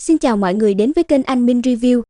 Xin chào mọi người đến với kênh Anh Minh Review.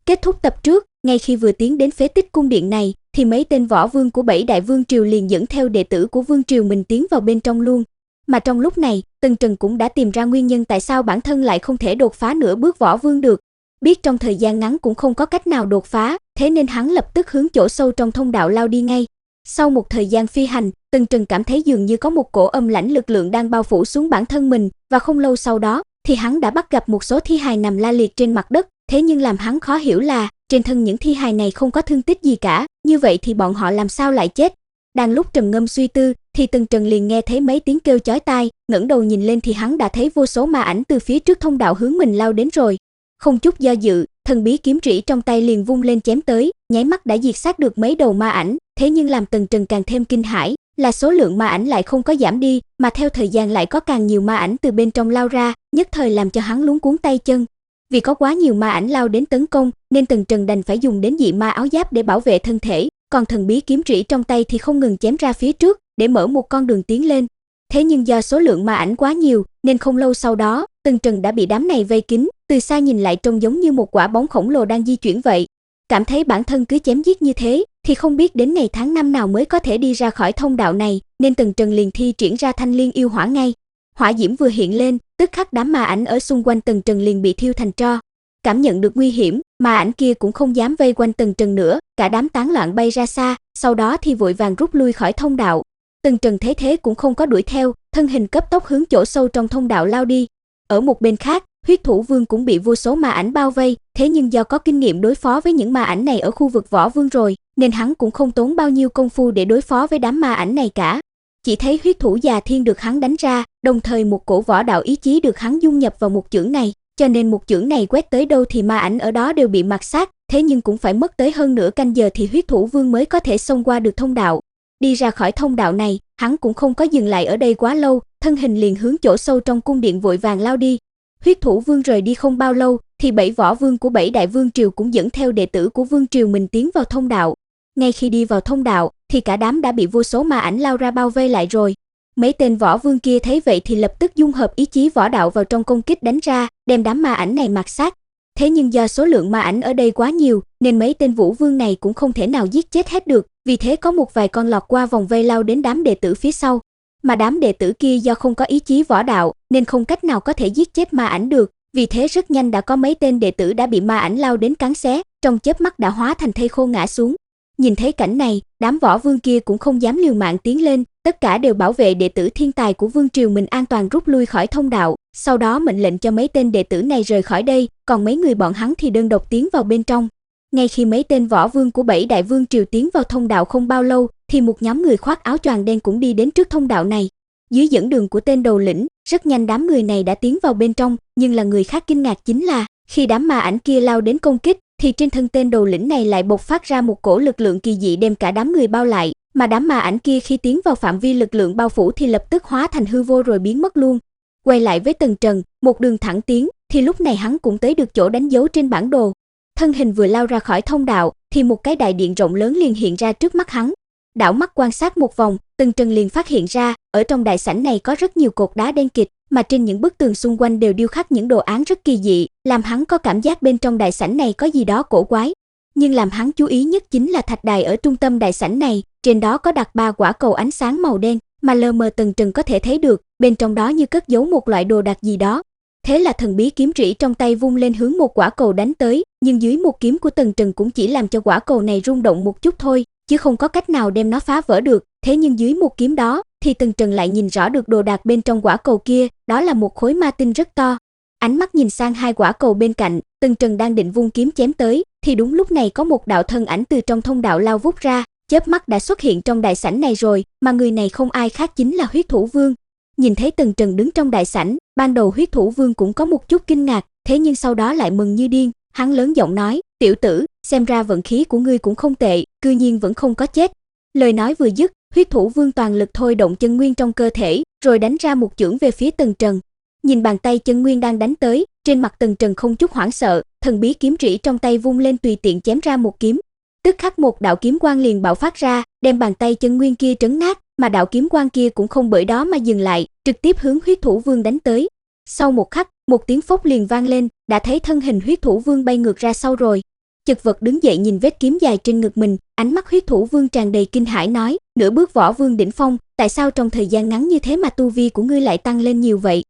Kết thúc tập trước, ngay khi vừa tiến đến phế tích cung điện này, thì mấy tên võ vương của 7 đại vương triều liền dẫn theo đệ tử của vương triều mình tiến vào bên trong luôn. Mà trong lúc này, Tần Trần cũng đã tìm ra nguyên nhân tại sao bản thân lại không thể đột phá nửa bước võ vương được. Biết trong thời gian ngắn cũng không có cách nào đột phá, thế nên hắn lập tức hướng chỗ sâu trong thông đạo lao đi ngay. Sau một thời gian phi hành, Tần Trần cảm thấy dường như có một cổ âm lãnh lực lượng đang bao phủ xuống bản thân mình, và không lâu sau đó, thì hắn đã bắt gặp một số thi hài nằm la liệt trên mặt đất, thế nhưng làm hắn khó hiểu là, trên thân những thi hài này không có thương tích gì cả, như vậy thì bọn họ làm sao lại chết? Đang lúc trầm ngâm suy tư, thì Tần Trần liền nghe thấy mấy tiếng kêu chói tai, ngẩng đầu nhìn lên thì hắn đã thấy vô số ma ảnh từ phía trước thông đạo hướng mình lao đến rồi. Không chút do dự, thần bí kiếm trĩ trong tay liền vung lên chém tới, nháy mắt đã diệt sát được mấy đầu ma ảnh, thế nhưng làm Tần Trần càng thêm kinh hãi, là số lượng ma ảnh lại không có giảm đi, mà theo thời gian lại có càng nhiều ma ảnh từ bên trong lao ra, nhất thời làm cho hắn luống cuống tay chân. Vì có quá nhiều ma ảnh lao đến tấn công, nên Tần Trần đành phải dùng đến dị ma áo giáp để bảo vệ thân thể, còn thần bí kiếm trĩ trong tay thì không ngừng chém ra phía trước, để mở một con đường tiến lên. Thế nhưng do số lượng ma ảnh quá nhiều, nên không lâu sau đó, Tần Trần đã bị đám này vây kín, từ xa nhìn lại trông giống như một quả bóng khổng lồ đang di chuyển vậy. Cảm thấy bản thân cứ chém giết như thế, thì không biết đến ngày tháng năm nào mới có thể đi ra khỏi thông đạo này, nên Tần Trần liền thi triển ra Thanh Liên yêu hỏa ngay. Hỏa diễm vừa hiện lên, tức khắc đám ma ảnh ở xung quanh Tần Trần liền bị thiêu thành tro. Cảm nhận được nguy hiểm, ma ảnh kia cũng không dám vây quanh Tần Trần nữa, cả đám tán loạn bay ra xa, sau đó thì vội vàng rút lui khỏi thông đạo. Tần Trần thấy thế cũng không có đuổi theo, thân hình cấp tốc hướng chỗ sâu trong thông đạo lao đi. Ở một bên khác, Huyết Thủ Vương cũng bị vô số ma ảnh bao vây, thế nhưng do có kinh nghiệm đối phó với những ma ảnh này ở khu vực võ vương rồi, nên hắn cũng không tốn bao nhiêu công phu để đối phó với đám ma ảnh này cả. Chỉ thấy huyết thủ già thiên được hắn đánh ra, đồng thời một cổ võ đạo ý chí được hắn dung nhập vào một chưởng này, cho nên một chưởng này quét tới đâu thì ma ảnh ở đó đều bị mạt sát, thế nhưng cũng phải mất tới hơn nửa canh giờ thì Huyết Thủ Vương mới có thể xông qua được thông đạo. Đi ra khỏi thông đạo này, hắn cũng không có dừng lại ở đây quá lâu, thân hình liền hướng chỗ sâu trong cung điện vội vàng lao đi. Huyết Thủ Vương rời đi không bao lâu, thì 7 võ vương của 7 đại vương triều cũng dẫn theo đệ tử của vương triều mình tiến vào thông đạo. Ngay khi đi vào thông đạo, thì cả đám đã bị vô số ma ảnh lao ra bao vây lại rồi. Mấy tên võ vương kia thấy vậy thì lập tức dung hợp ý chí võ đạo vào trong công kích đánh ra, đem đám ma ảnh này mạt sát. Thế nhưng do số lượng ma ảnh ở đây quá nhiều, nên mấy tên vũ vương này cũng không thể nào giết chết hết được, vì thế có một vài con lọt qua vòng vây lao đến đám đệ tử phía sau. Mà đám đệ tử kia do không có ý chí võ đạo, nên không cách nào có thể giết chết ma ảnh được, vì thế rất nhanh đã có mấy tên đệ tử đã bị ma ảnh lao đến cắn xé, trong chớp mắt đã hóa thành thây khô ngã xuống. Nhìn thấy cảnh này, đám võ vương kia cũng không dám liều mạng tiến lên, tất cả đều bảo vệ đệ tử thiên tài của vương triều mình an toàn rút lui khỏi thông đạo, sau đó mệnh lệnh cho mấy tên đệ tử này rời khỏi đây, còn mấy người bọn hắn thì đơn độc tiến vào bên trong. Ngay khi mấy tên võ vương của 7 đại vương triều tiến vào thông đạo không bao lâu, thì một nhóm người khoác áo choàng đen cũng đi đến trước thông đạo này. Dưới dẫn đường của tên đầu lĩnh, rất nhanh đám người này đã tiến vào bên trong, nhưng là người khác kinh ngạc chính là, khi đám ma ảnh kia lao đến công kích, thì trên thân tên đầu lĩnh này lại bộc phát ra một cổ lực lượng kỳ dị đem cả đám người bao lại, mà đám ma ảnh kia khi tiến vào phạm vi lực lượng bao phủ thì lập tức hóa thành hư vô rồi biến mất luôn. Quay lại với Tần Trần, một đường thẳng tiến, thì lúc này hắn cũng tới được chỗ đánh dấu trên bản đồ. Thân hình vừa lao ra khỏi thông đạo, thì một cái đại điện rộng lớn liền hiện ra trước mắt hắn. Đảo mắt quan sát một vòng, Tần Trần liền phát hiện ra, ở trong đại sảnh này có rất nhiều cột đá đen kịt, mà trên những bức tường xung quanh đều điêu khắc những đồ án rất kỳ dị, làm hắn có cảm giác bên trong đại sảnh này có gì đó cổ quái. Nhưng làm hắn chú ý nhất chính là thạch đài ở trung tâm đại sảnh này, trên đó có đặt 3 quả cầu ánh sáng màu đen, mà lờ mờ Tần Trần có thể thấy được, bên trong đó như cất giấu một loại đồ đạc gì đó. Thế là thần bí kiếm trĩ trong tay vung lên hướng một quả cầu đánh tới, nhưng dưới một kiếm của Tần Trần cũng chỉ làm cho quả cầu này rung động một chút thôi, chứ không có cách nào đem nó phá vỡ được. Thế nhưng dưới một kiếm đó, thì Tần Trần lại nhìn rõ được đồ đạc bên trong quả cầu kia, đó là một khối ma tinh rất to. Ánh mắt nhìn sang 2 quả cầu bên cạnh, Tần Trần đang định vung kiếm chém tới, thì đúng lúc này có một đạo thân ảnh từ trong thông đạo lao vút ra, chớp mắt đã xuất hiện trong đại sảnh này rồi, mà người này không ai khác chính là Huyết Thủ Vương. Nhìn thấy Tần Trần đứng trong đại sảnh, ban đầu Huyết Thủ Vương cũng có một chút kinh ngạc, thế nhưng sau đó lại mừng như điên, hắn lớn giọng nói, tiểu tử, xem ra vận khí của ngươi cũng không tệ, cư nhiên vẫn không có chết. Lời nói vừa dứt, Huyết Thủ Vương toàn lực thôi động chân nguyên trong cơ thể, rồi đánh ra một chưởng về phía Tần Trần. Nhìn bàn tay chân nguyên đang đánh tới, trên mặt Tần Trần không chút hoảng sợ, thần bí kiếm trĩ trong tay vung lên tùy tiện chém ra một kiếm. Tức khắc một đạo kiếm quang liền bạo phát ra, đem bàn tay chân nguyên kia trấn nát, mà đạo kiếm quang kia cũng không bởi đó mà dừng lại, trực tiếp hướng Huyết Thủ Vương đánh tới. Sau một khắc, một tiếng phốc liền vang lên, đã thấy thân hình huyết thủ vương bay ngược ra sau rồi. Chật vật đứng dậy nhìn vết kiếm dài trên ngực mình, ánh mắt huyết thủ vương tràn đầy kinh hãi nói, nửa bước võ vương đỉnh phong, tại sao trong thời gian ngắn như thế mà tu vi của ngươi lại tăng lên nhiều vậy?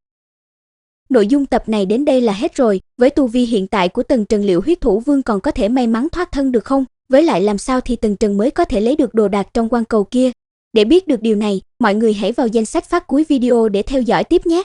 Nội dung tập này đến đây là hết rồi, với tu vi hiện tại của Tần Trần liệu huyết thủ vương còn có thể may mắn thoát thân được không? Với lại làm sao thì Tần Trần mới có thể lấy được đồ đạc trong quan cầu kia? Để biết được điều này, mọi người hãy vào danh sách phát cuối video để theo dõi tiếp nhé!